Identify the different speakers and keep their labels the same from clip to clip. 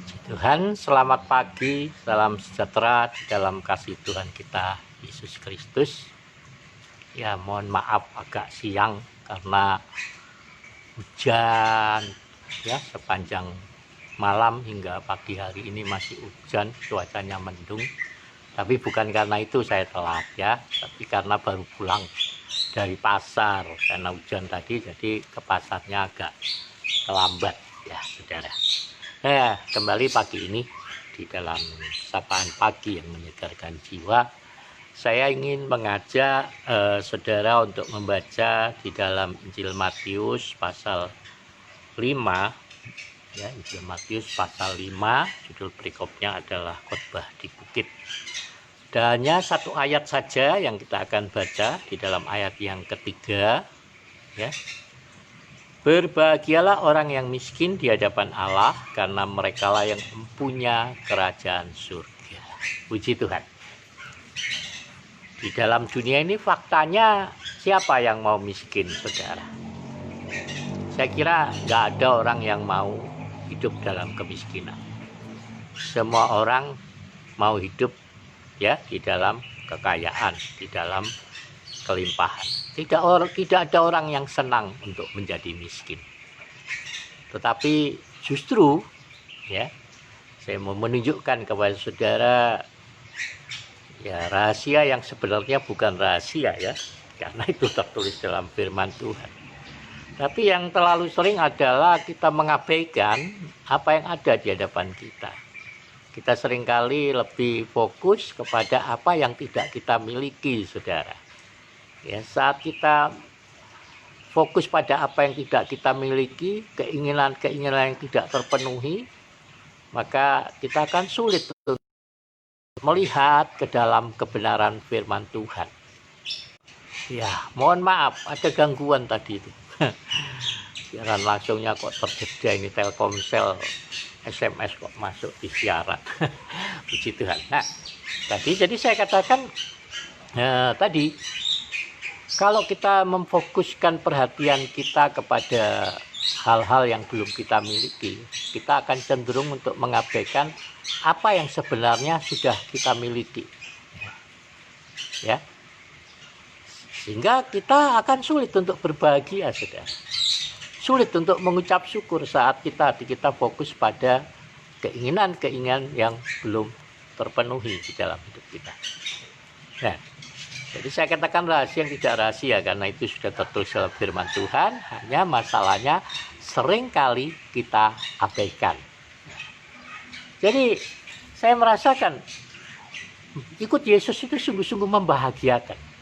Speaker 1: Puji Tuhan, selamat pagi, salam sejahtera di dalam kasih Tuhan kita Yesus Kristus. Ya, mohon maaf agak siang karena hujan ya sepanjang malam hingga pagi hari ini masih hujan, cuacanya mendung. Tapi bukan karena itu saya telat ya, tapi karena baru pulang dari pasar karena hujan tadi, jadi ke pasarnya agak terlambat ya, saudara. Kembali pagi ini di dalam sapaan pagi yang menyegarkan jiwa, saya ingin mengajak saudara untuk membaca di dalam Injil Matius pasal 5 ya, Injil Matius pasal 5, judul perikopnya adalah khotbah di bukit. Dan hanya satu ayat saja yang kita akan baca di dalam ayat yang ketiga ya. Berbahagialah orang yang miskin di hadapan Allah, karena merekalah yang mempunyai kerajaan surga. Puji Tuhan. Di dalam dunia ini faktanya siapa yang mau miskin, saudara? Saya kira nggak ada orang yang mau hidup dalam kemiskinan. Semua orang mau hidup ya di dalam kekayaan, di dalam kelimpahan. Tidak ada orang yang senang untuk menjadi miskin. Tetapi justru ya, saya mau menunjukkan kepada saudara ya rahasia yang sebenarnya bukan rahasia ya, karena itu tertulis dalam firman Tuhan. Tapi yang terlalu sering adalah kita mengabaikan apa yang ada di hadapan kita. Kita seringkali lebih fokus kepada apa yang tidak kita miliki, saudara. Ya, saat kita fokus pada apa yang tidak kita miliki, keinginan-keinginan yang tidak terpenuhi, maka kita akan sulit untuk melihat ke dalam kebenaran firman Tuhan. Ya, mohon maaf, ada gangguan tadi itu. Siaran langsungnya kok terjeda ini, Telkomsel SMS kok masuk di siaran. Puji Tuhan. Nah, jadi saya katakan tadi, kalau kita memfokuskan perhatian kita kepada hal-hal yang belum kita miliki, kita akan cenderung untuk mengabaikan apa yang sebenarnya sudah kita miliki. Ya. Sehingga kita akan sulit untuk berbahagia, saudara. Sulit untuk mengucap syukur saat kita fokus pada keinginan-keinginan yang belum terpenuhi di dalam hidup kita. Nah, jadi saya katakan rahasia yang tidak rahasia karena itu sudah tertulis dalam firman Tuhan, hanya masalahnya seringkali kita abaikan. Jadi saya merasakan ikut Yesus itu sungguh-sungguh membahagiakan.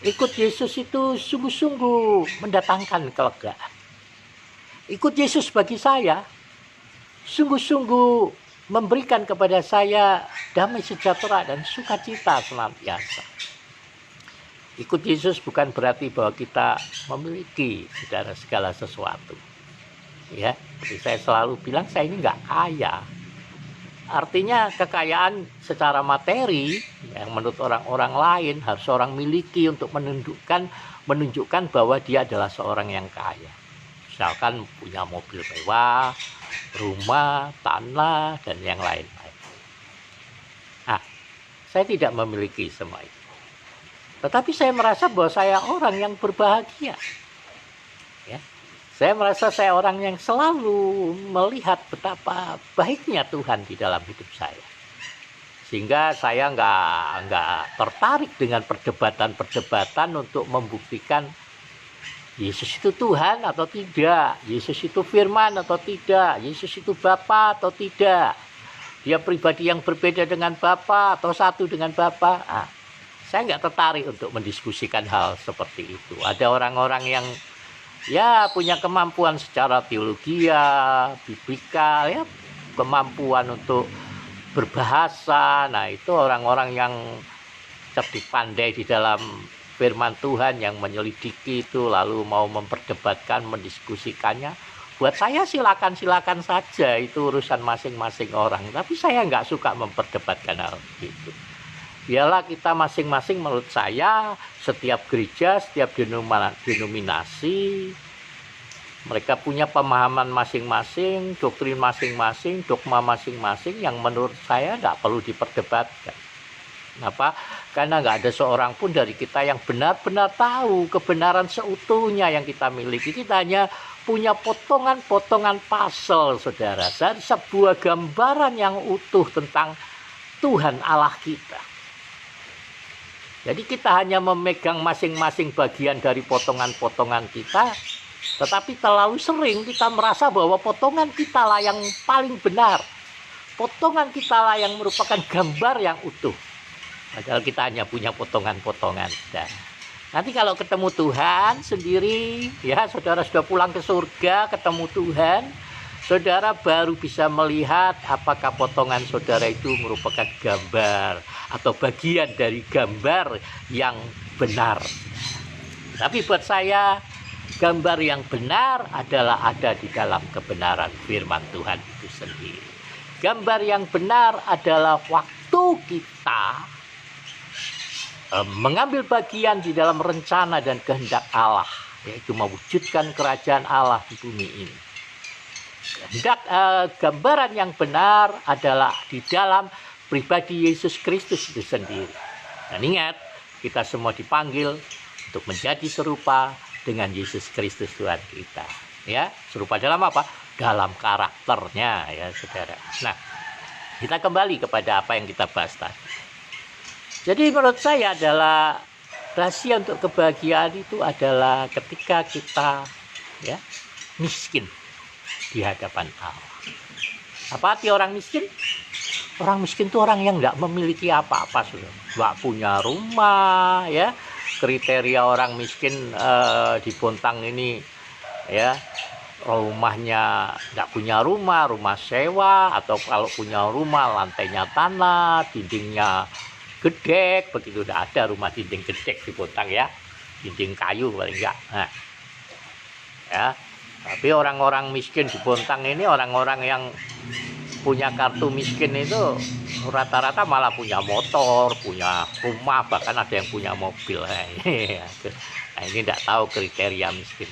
Speaker 1: Ikut Yesus itu sungguh-sungguh mendatangkan kelegaan. Ikut Yesus bagi saya sungguh-sungguh memberikan kepada saya damai sejahtera dan sukacita senantiasa. Ikut Yesus bukan berarti bahwa kita memiliki segala sesuatu. Ya, seperti saya selalu bilang, saya ini nggak kaya. Artinya kekayaan secara materi yang menurut orang-orang lain harus orang miliki untuk menunjukkan bahwa dia adalah seorang yang kaya. Misalkan punya mobil mewah, rumah, tanah, dan yang lain-lain. Nah, saya tidak memiliki semua itu. Tetapi saya merasa bahwa saya orang yang berbahagia. Ya. Saya merasa saya orang yang selalu melihat betapa baiknya Tuhan di dalam hidup saya. Sehingga saya nggak tertarik dengan perdebatan-perdebatan untuk membuktikan Yesus itu Tuhan atau tidak, Yesus itu firman atau tidak, Yesus itu Bapa atau tidak, dia pribadi yang berbeda dengan Bapa atau satu dengan Bapa. Saya nggak tertarik untuk mendiskusikan hal seperti itu. Ada orang-orang yang ya punya kemampuan secara teologi, biblikal, ya kemampuan untuk berbahasa. Nah, itu orang-orang yang cerdik pandai di dalam firman Tuhan, yang menyelidiki itu lalu mau memperdebatkan, mendiskusikannya. Buat saya silakan saja, itu urusan masing-masing orang. Tapi saya nggak suka memperdebatkan hal itu. Biarlah kita masing-masing, menurut saya setiap gereja, setiap denominasi Mereka punya pemahaman masing-masing, doktrin masing-masing, dogma masing-masing yang menurut saya tidak perlu diperdebatkan. Kenapa? Karena nggak ada seorang pun dari kita yang benar-benar tahu kebenaran seutuhnya yang kita miliki. Kita hanya punya potongan-potongan puzzle, saudara. Dan sebuah gambaran yang utuh tentang Tuhan Allah kita. Jadi kita hanya memegang masing-masing bagian dari potongan-potongan kita. Tetapi terlalu sering kita merasa bahwa potongan kita lah yang paling benar. Potongan kita lah yang merupakan gambar yang utuh. Padahal kita hanya punya potongan-potongan. Nah, nanti kalau ketemu Tuhan sendiri, ya saudara sudah pulang ke surga, ketemu Tuhan, saudara baru bisa melihat apakah potongan saudara itu merupakan gambar atau bagian dari gambar yang benar. Tapi buat saya, gambar yang benar adalah ada di dalam kebenaran firman Tuhan itu sendiri. Gambar yang benar adalah waktu kita mengambil bagian di dalam rencana dan kehendak Allah, yaitu mewujudkan kerajaan Allah di bumi ini. Gambaran yang benar adalah di dalam pribadi Yesus Kristus itu sendiri. Dan ingat, kita semua dipanggil untuk menjadi serupa dengan Yesus Kristus Tuhan kita. Ya, serupa dalam apa? Dalam karakternya, ya saudara. Nah, kita kembali kepada apa yang kita bahas tadi. Jadi menurut saya adalah rahasia untuk kebahagiaan itu adalah ketika kita ya miskin di hadapan Allah. Apa arti orang miskin? Orang miskin itu orang yang tidak memiliki apa-apa, sudah. Nggak punya rumah, ya. Kriteria orang miskin di Bontang ini, ya, rumahnya nggak punya rumah, rumah sewa, atau kalau punya rumah lantainya tanah, dindingnya gedek, begitu. Udah ada rumah dinding gedek di Bontang, ya, dinding kayu paling enggak. Nah, ya, tapi orang-orang miskin di Bontang ini, orang-orang yang punya kartu miskin itu rata-rata malah punya motor, punya rumah, bahkan ada yang punya mobil. Nah, ini tidak tahu kriteria miskin.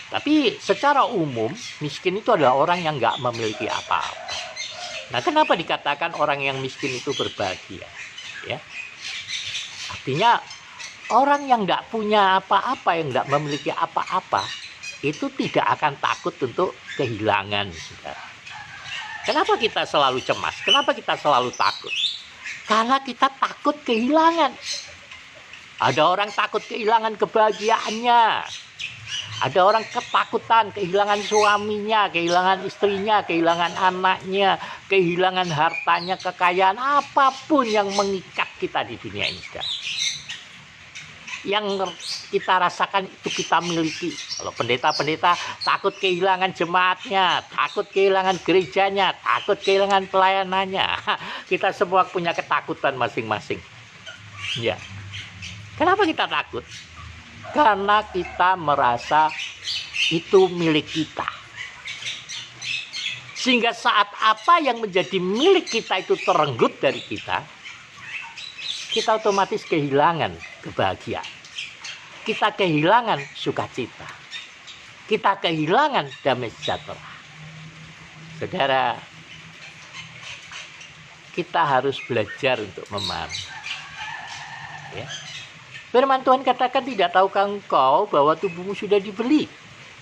Speaker 1: Tapi secara umum miskin itu adalah orang yang nggak memiliki apa-apa. Nah, kenapa dikatakan orang yang miskin itu berbahagia? Ya, artinya orang yang nggak punya apa-apa, yang nggak memiliki apa-apa, itu tidak akan takut untuk kehilangan. Kenapa kita selalu cemas? Kenapa kita selalu takut? Karena kita takut kehilangan. Ada orang takut kehilangan kebahagiaannya. Ada orang ketakutan kehilangan suaminya, kehilangan istrinya, kehilangan anaknya, kehilangan hartanya, kekayaan, apapun yang mengikat kita di dunia ini. Yang kita rasakan itu kita miliki. Kalau pendeta-pendeta takut kehilangan jemaatnya, takut kehilangan gerejanya, takut kehilangan pelayanannya. Kita semua punya ketakutan masing-masing. Ya. Kenapa kita takut? Karena kita merasa itu milik kita. Sehingga saat apa yang menjadi milik kita itu terenggut dari kita, kita otomatis kehilangan kebahagiaan. Kita kehilangan sukacita. Kita kehilangan damai sejahtera. Saudara, kita harus belajar untuk memahami. Ya. Firman Tuhan katakan, tidak tahukah engkau bahwa tubuhmu sudah dibeli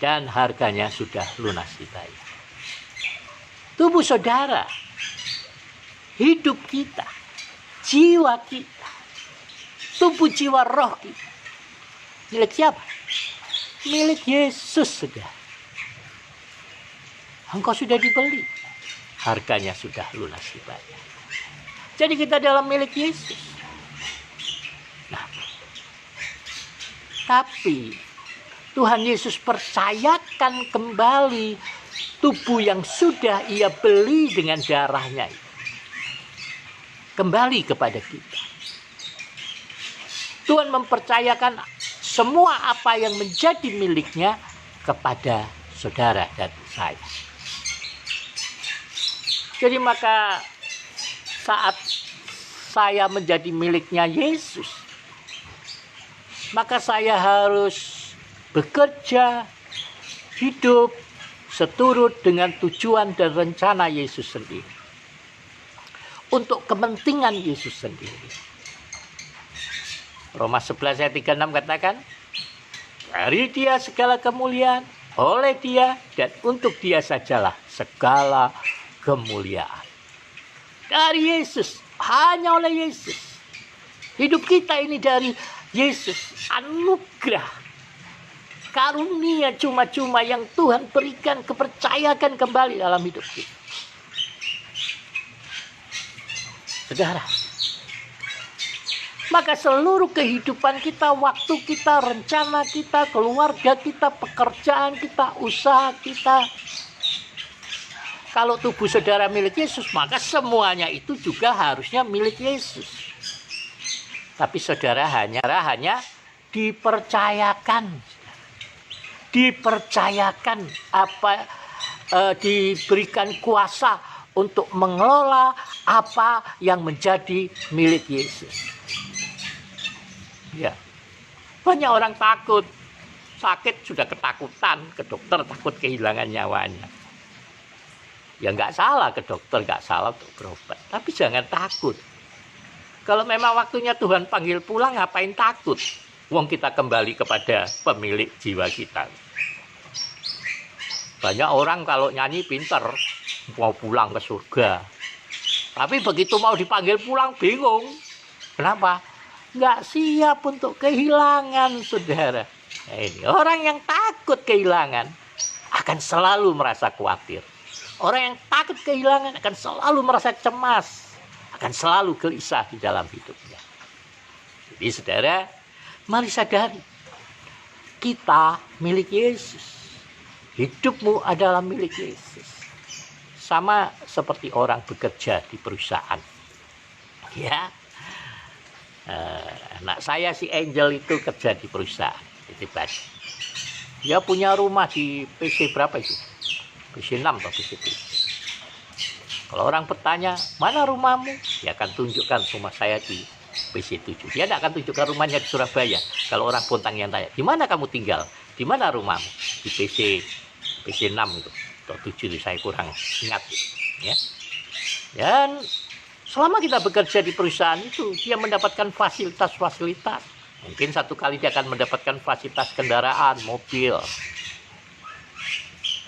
Speaker 1: dan harganya sudah lunas dibayar. Tubuh saudara, hidup kita, jiwa kita, tubuh jiwa roh kita, milik siapa? Milik Yesus, sudah. Engkau sudah dibeli, harganya sudah lunas dibayar. Jadi kita dalam milik Yesus. Nah, tapi Tuhan Yesus percayakan kembali tubuh yang sudah ia beli dengan darahnya kembali kepada kita. Tuhan mempercayakan semua apa yang menjadi miliknya kepada saudara dan saya. Jadi maka saat saya menjadi miliknya Yesus, maka saya harus bekerja, hidup seturut dengan tujuan dan rencana Yesus sendiri. Untuk kepentingan Yesus sendiri. Roma 11 ayat 36 katakan, dari Dia segala kemuliaan, oleh Dia dan untuk Dia sajalah segala kemuliaan. Dari Yesus, hanya oleh Yesus. Hidup kita ini dari Yesus, anugerah, karunia cuma-cuma yang Tuhan berikan, kepercayakan kembali dalam hidup kita. Saudara, maka seluruh kehidupan kita, waktu kita, rencana kita, keluarga kita, pekerjaan kita, usaha kita, kalau tubuh saudara milik Yesus, maka semuanya itu juga harusnya milik Yesus. Tapi saudara hanya dipercayakan diberikan kuasa untuk mengelola apa yang menjadi milik Yesus. Ya, banyak orang takut, sakit sudah ketakutan, ke dokter takut kehilangan nyawanya. Ya nggak salah ke dokter, nggak salah untuk berobat, tapi jangan takut. Kalau memang waktunya Tuhan panggil pulang, ngapain takut? Wong kita kembali kepada pemilik jiwa kita. Banyak orang kalau nyanyi pinter, mau pulang ke surga. Tapi begitu mau dipanggil pulang bingung. Kenapa? Nggak siap untuk kehilangan, saudara. Nah, ini orang yang takut kehilangan akan selalu merasa khawatir. Orang yang takut kehilangan akan selalu merasa cemas, akan selalu gelisah di dalam hidupnya. Jadi saudara, mari sadari, kita milik Yesus. Hidupmu adalah milik Yesus. Sama seperti orang bekerja di perusahaan. Ya, anak saya si Angel itu kerja di perusahaan. Dia punya rumah di PC berapa itu? PC 6 atau PC 7. Kalau orang bertanya, mana rumahmu? Dia akan tunjukkan rumah saya di PC 7. Dia tidak akan tunjukkan rumahnya di Surabaya. Kalau orang Pontang yang tanya, di mana kamu tinggal? Di mana rumahmu? Di PC 6 itu. Atau 7 itu saya kurang ingat. Ya. Dan selama kita bekerja di perusahaan itu, dia mendapatkan fasilitas-fasilitas. Mungkin satu kali dia akan mendapatkan fasilitas kendaraan, mobil.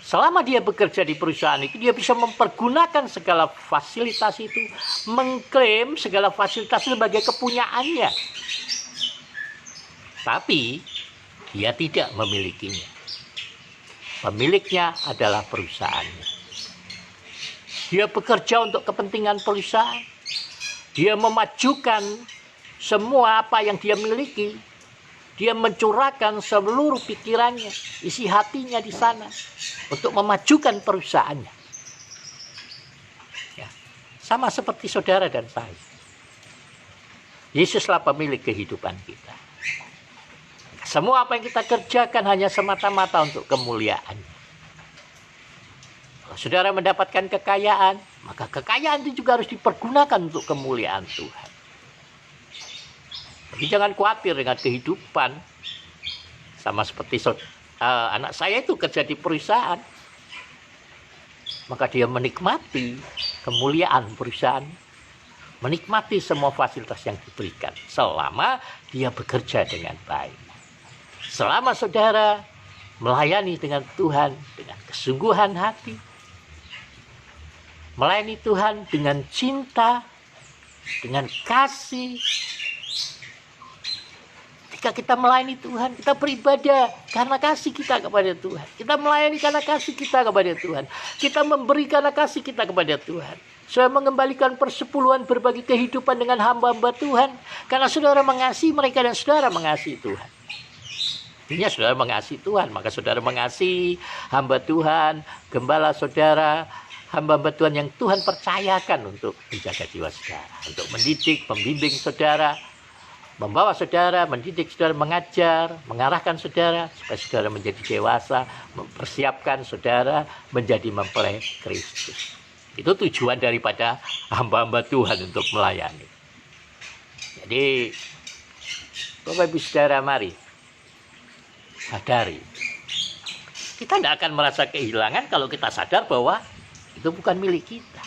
Speaker 1: Selama dia bekerja di perusahaan itu, dia bisa mempergunakan segala fasilitas itu, mengklaim segala fasilitas sebagai kepunyaannya. Tapi dia tidak memilikinya. Pemiliknya adalah perusahaannya. Dia bekerja untuk kepentingan perusahaan. Dia memajukan semua apa yang dia miliki. Dia mencurahkan seluruh pikirannya, isi hatinya di sana untuk memajukan perusahaannya. Ya, sama seperti saudara dan saya. Yesuslah pemilik kehidupan kita. Semua apa yang kita kerjakan hanya semata-mata untuk kemuliaan. Kalau saudara mendapatkan kekayaan, maka kekayaan itu juga harus dipergunakan untuk kemuliaan Tuhan. Jadi jangan khawatir dengan kehidupan. Sama seperti anak saya itu kerja di perusahaan. Maka dia menikmati kemuliaan perusahaan. Menikmati semua fasilitas yang diberikan. Selama dia bekerja dengan baik. Selama saudara melayani dengan Tuhan dengan kesungguhan hati. Melayani Tuhan dengan cinta. Dengan kasih. Ketika kita melayani Tuhan, kita beribadah karena kasih kita kepada Tuhan. Kita melayani karena kasih kita kepada Tuhan. Kita memberi karena kasih kita kepada Tuhan. Saya mengembalikan persepuluhan berbagi kehidupan dengan hamba-hamba Tuhan. Karena saudara mengasihi mereka dan saudara mengasihi Tuhan. Artinya saudara mengasihi Tuhan, maka saudara mengasihi hamba Tuhan, gembala saudara, hamba-hamba Tuhan yang Tuhan percayakan untuk menjaga jiwa saudara. Untuk mendidik, membimbing saudara. Membawa saudara, mendidik saudara, mengajar, mengarahkan saudara, supaya saudara menjadi dewasa, mempersiapkan saudara menjadi mempelai Kristus. Itu tujuan daripada hamba-hamba Tuhan untuk melayani. Jadi, Bapak Ibu Saudara, mari sadari Kita tidak akan merasa kehilangan kalau kita sadar bahwa itu bukan milik kita.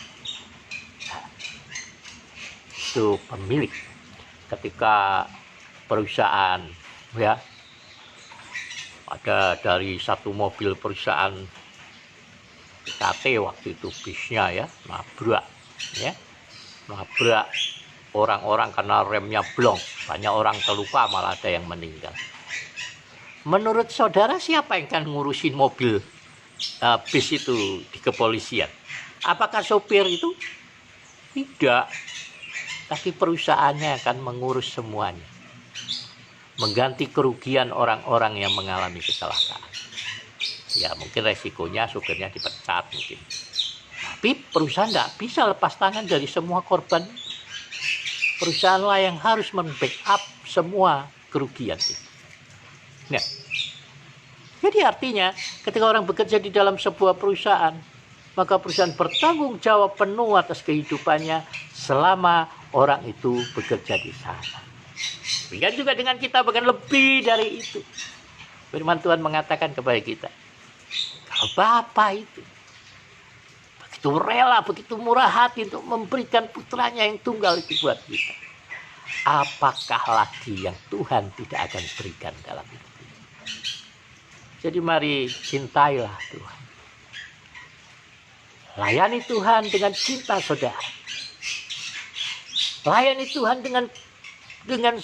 Speaker 1: Itu pemilik. Ketika perusahaan, ya, ada dari satu mobil perusahaan PKT waktu itu bisnya ya, nabrak orang-orang karena remnya blong. Banyak orang terluka, malah ada yang meninggal. Menurut saudara, siapa yang akan ngurusin mobil bis itu di kepolisian? Apakah sopir itu? Tidak. Tapi perusahaannya akan mengurus semuanya. Mengganti kerugian orang-orang yang mengalami kecelakaan. Ya mungkin resikonya sopirnya dipecat mungkin. Tapi perusahaan tidak bisa lepas tangan dari semua korban. Perusahaanlah yang harus membackup semua kerugian itu. Nah, jadi artinya ketika orang bekerja di dalam sebuah perusahaan, maka perusahaan bertanggung jawab penuh atas kehidupannya selama orang itu bekerja di sana. Demikian juga dengan kita, bahkan lebih dari itu. Firman Tuhan mengatakan kepada kita, kalau Bapa itu begitu rela, begitu murah hati untuk memberikan putranya yang tunggal itu buat kita, apakah lagi yang Tuhan tidak akan berikan dalam hidup kita? Jadi mari cintailah Tuhan. Layani Tuhan dengan cinta saudara. Layani Tuhan dengan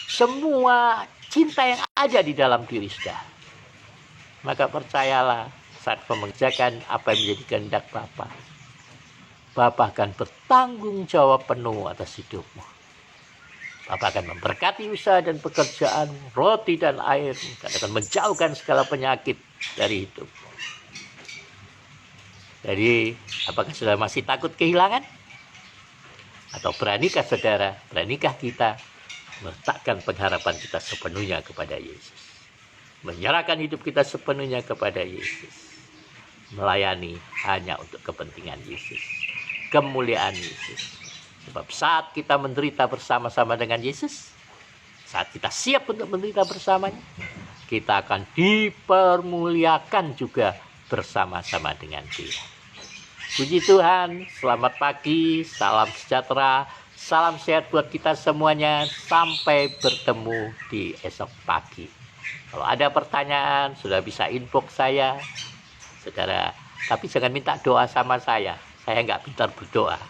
Speaker 1: semua cinta yang ada di dalam diri saudara. Maka percayalah, saat mengerjakan apa yang menjadi kehendak Bapa, Bapa akan bertanggung jawab penuh atas hidupmu. Bapa akan memberkati usaha dan pekerjaan, roti dan air, dan akan menjauhkan segala penyakit dari hidupmu. Jadi, apakah saudara masih takut kehilangan? Atau beranikah saudara, beranikah kita meletakkan pengharapan kita sepenuhnya kepada Yesus? Menyerahkan hidup kita sepenuhnya kepada Yesus. Melayani hanya untuk kepentingan Yesus. Kemuliaan Yesus. Sebab saat kita menderita bersama-sama dengan Yesus, saat kita siap untuk menderita bersamanya, kita akan dipermuliakan juga bersama-sama dengan Dia. Puji Tuhan, selamat pagi, salam sejahtera, salam sehat buat kita semuanya. Sampai bertemu di esok pagi. Kalau ada pertanyaan, sudah bisa inbox saya, saudara. Tapi jangan minta doa sama saya nggak pintar berdoa.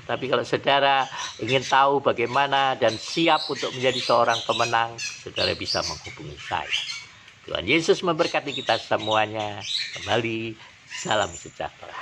Speaker 1: Tapi kalau saudara ingin tahu bagaimana dan siap untuk menjadi seorang pemenang, saudara bisa menghubungi saya. Tuhan Yesus memberkati kita semuanya. Kembali, salam sejahtera.